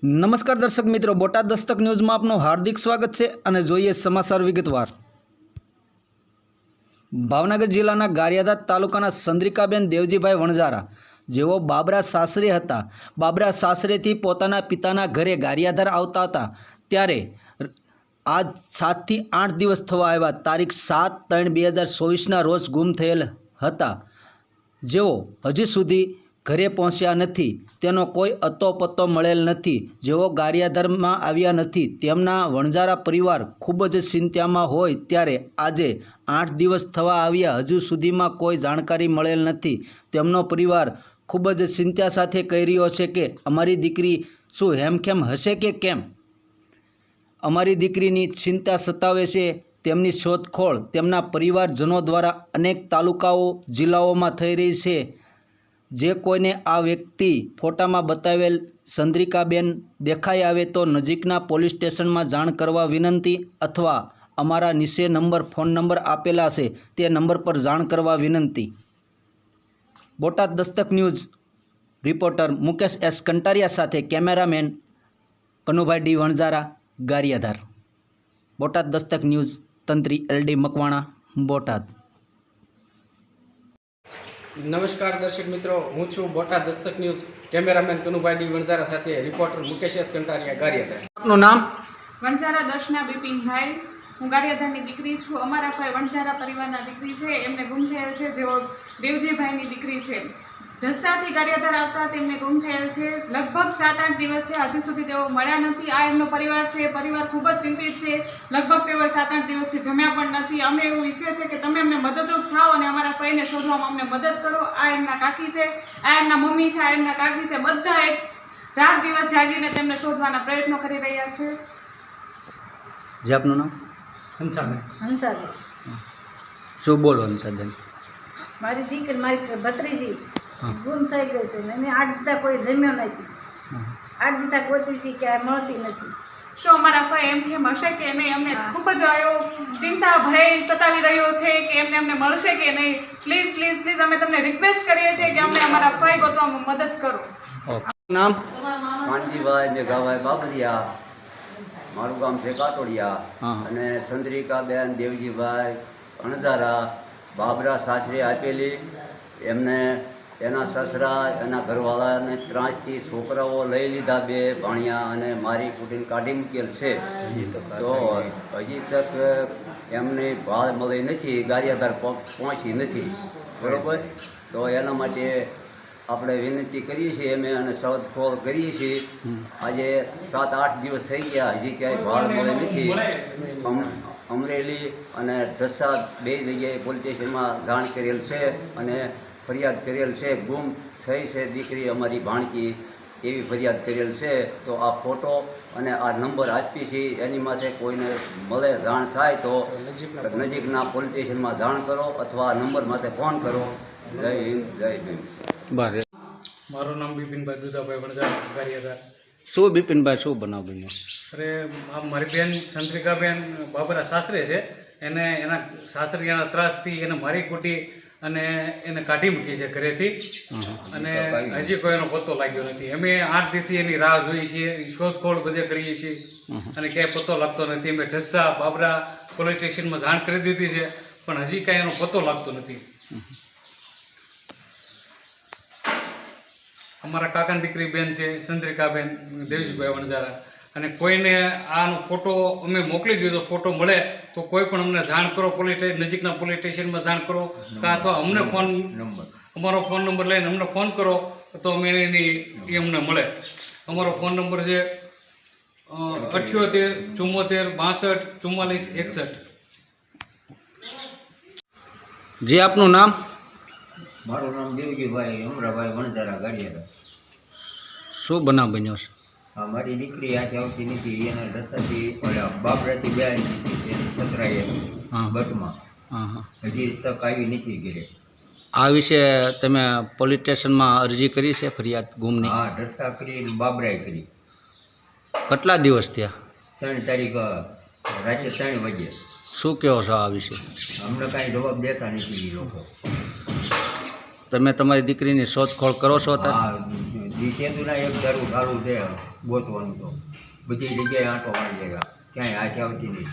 નમસ્કાર દર્શક મિત્રો, બોટાદ દસ્તક ન્યૂઝમાં આપનું હાર્દિક સ્વાગત છે અને જોઈએ સમાચાર વિગતવાર। ભાવનગર જિલ્લાના ગારિયાધાર તાલુકાના ચંદ્રિકાબેન દેવજીભાઈ વણઝારા, જેઓ બાબરા સાસરે હતા, બાબરા સાસરેથી પોતાના પિતાના ઘરે ગારિયાધાર આવતા હતા, ત્યારે આજ 7 થી 8 દિવસ થવા આવ્યા। તારીખ 7/3/2024ના રોજ ગુમ થયેલ હતા, જેઓ હજી સુધી ઘરે પહોંચ્યા નથી। તેનો કોઈ અતો પત્તો મળેલ નથી। જેઓ ગારિયાધારમાં આવ્યા નથી, તેમના વણઝારા પરિવાર ખૂબ જ ચિંતામાં હોય ત્યારે આજે 8 દિવસ થવા આવ્યા, હજુ સુધીમાં કોઈ જાણકારી મળેલ નથી। તેમનો પરિવાર ખૂબ જ ચિંતા સાથે કહી રહ્યો છે કે અમારી દીકરી શું હેમખેમ હશે કે કેમ? અમારી દીકરીની ચિંતા સતાવે છે। તેમની શોધખોળ તેમના પરિવારજનો દ્વારા અનેક તાલુકાઓ જિલ્લાઓમાં થઈ રહી છે। જે કોઈને આ વ્યક્તિ ફોટામાં બતાવેલ ચંદ્રિકાબેન દેખાઈ આવે તો નજીકના પોલીસ સ્ટેશનમાં જાણ કરવા વિનંતી, અથવા અમારા નીચે ફોન નંબર આપેલા છે તે નંબર પર જાણ કરવા વિનંતી। Botad Dastak news reporter Mukesh S Kantariya સાથે cameraman Kanubhai D Vanzara, Gariyadhar. Botad Dastak news, તંત્રી LD મકવાણા, બોટાદ। નમસ્કાર દર્શક મિત્રો, હું છું Botad Dastak news cameraman Kanubhai D Vanzara સાથે રિપોર્ટર મુકેશ એસ કંટારિયા, ગારિયાધાર। આપનું નામ? વણઝારા દર્શના બિપિનભાઈ। હું ગારિયાધારની દીકરી છું। અમારા ભાઈ વણઝારા પરિવારના દીકરી છે, એમને ગુમ થયેલ છે, જેઓ દેવજીભાઈની દીકરી છે। ઢસાથી ગારિયાધાર આવતા તેમને ગુમ થયેલ છે। લગભગ 7-8 દિવસથી હજી સુધી તેઓ મળ્યા નથી। આ એમનો પરિવાર છે, પરિવાર ખૂબ જ ચિંતિત છે। લગભગ તેઓ 7-8 દિવસથી જમ્યા પણ નથી। અમે એવું ઈચ્છીએ છીએ કે તમે અમને મદદરૂપ થાઓ અને અમારા ભાઈને શોધવામાં અમને મદદ કરો। આ એમના કાકી છે, આ એમના મમ્મી છે, આ એમના કાકી છે, બધા એક રાત દિવસ જાગીને તેમને શોધવાના પ્રયત્નો કરી રહ્યા છે। જે આપનું નામ? હંસાબેન। શું બોલો હંસાબેન? મારી દીકરી, મારી ભત્રીજી ગુમ થઈ ગઈ છે ને એને 8 દીધા કોઈ જમ્યો નથી। 8 દીધા ગોતી છે કે મળતી નથી। શું અમારા ભાઈ એમ કેમ હશે કે નહીં? અમને ખૂબ જ એવો ચિંતા ભય સતાવી રહ્યો છે કે એમને મળશે કે નહીં। પ્લીઝ પ્લીઝ પ્લીઝ અમે તમને રિક્વેસ્ટ કરીએ છીએ કે અમને અમારા ભાઈ ગોતવામાં મદદ કરો। નામ? કાનજીભાઈ મેઘાભાઈ બાબરિયા, મારું ગામ છે કાટોડિયા। હા. અને ચંદ્રિકાબેન દેવજીભાઈ વણઝારા બાબરા સાસરે આપેલી। એમને એના સસરા, એના ઘરવાળાને 3 છોકરાઓ લઈ લીધા, 2 ભાણિયા, અને મારી કુટીને કાઢી મૂકેલ છે। તો હજી તક એમને ભાળ મળી નથી, ગારિયાધાર પહોંચી નથી, બરાબર। તો એના માટે આપણે વિનંતી કરીએ છીએ અમે, અને શોધખોળ કરીએ છીએ। આજે 7-8 દિવસ થઈ ગયા, હજી ક્યાંય ભાળ મળી નથી। અમરેલી અને ઢસા 2 જગ્યાએ પોલીસ સ્ટેશનમાં જાણ કરેલ છે અને ફરિયાદ કરેલ છે। ગુમ થઈ છે દીકરી અમારી ભાણકી, એવી ફરિયાદ કરેલ છે। તો આ ફોટો અને આ નંબર આપીએ છીએ, એની માથે કોઈને મળે, જાણ થાય તો નજીકના પોલીસ સ્ટેશનમાં જાણ કરો અથવા આ નંબર માથે ફોન કરો। જય હિન્દ, જય ભીમ। બરાબર। મારું નામ બિપિનભાઈ દુધાભાઈ વણઝારા, ગારિયાધાર। શું બિપિનભાઈ, શું બનાવ બન્યો? અરે મારી બેન ચંદ્રિકાબેન બાબરા સાસરે છે, એને એના સાસરિયાના ત્રાસથી એને મારી કૂટી અને એને કાઢી મૂકી છે ઘરેથી, અને હજી કોઈ એનો પત્તો લાગ્યો નથી। અમે 8 દિવસથી એની રાહ જોઈએ છીએ, શોધખોળ બધે કરીએ છીએ અને ક્યાંય પત્તો લાગતો નથી। અમે ઢસા બાબરા પોલીસ સ્ટેશનમાં જાણ કરી દીધી છે, પણ હજી કાંઈ એનો પત્તો લાગતો નથી। અમારા કાકાની દીકરી બેન છે ચંદ્રિકાબેન દેવજીભાઈ વણઝારા, અને કોઈને આનો ફોટો અમે મોકલી દીધો, ફોટો મળે તો કોઈ પણ અમને જાણ કરો, નજીકના પોલીસ સ્ટેશનમાં જાણ કરો, અથવા અમને અમારો ફોન નંબર લઈને અમને ફોન કરો તો અમે એ અમને મળે। અમારો ફોન નંબર છે 78 74 62 44 61। જે આપનું નામ? મારું નામ દેવજીભાઈ અમરાભાઈ વણઝારા, ગારિયાધાર। શું બનાવ બન્યો છે? હા, મારી દીકરી આજે આવતી નથી, એને ઢસાથી ઓલા બાબરાથી ગયા નથી, એને સતરાએ હા. બસમાં હા હા। હજી તક આવી નથી ઘરે। આ વિશે તમે પોલીસ સ્ટેશનમાં અરજી કરી છે, ફરિયાદ ગુમની? હા, ઢસા કરી, બાબરાએ કરી। કેટલા દિવસ થયા? 3 તારીખ રાતે 3 વાગે। શું કહો છો આ વિશે? અમને કાંઈ જવાબ દેતા નથી એ લોકો। તમે તમારી દીકરીની શોધખોળ કરો છો? હા, એ સેતુના એક ધારું ચાલુ છે ગોતવાનું તો બધી જગ્યાએ આંટો મારી જાય ક્યાંય હાથ આવતી નહીં.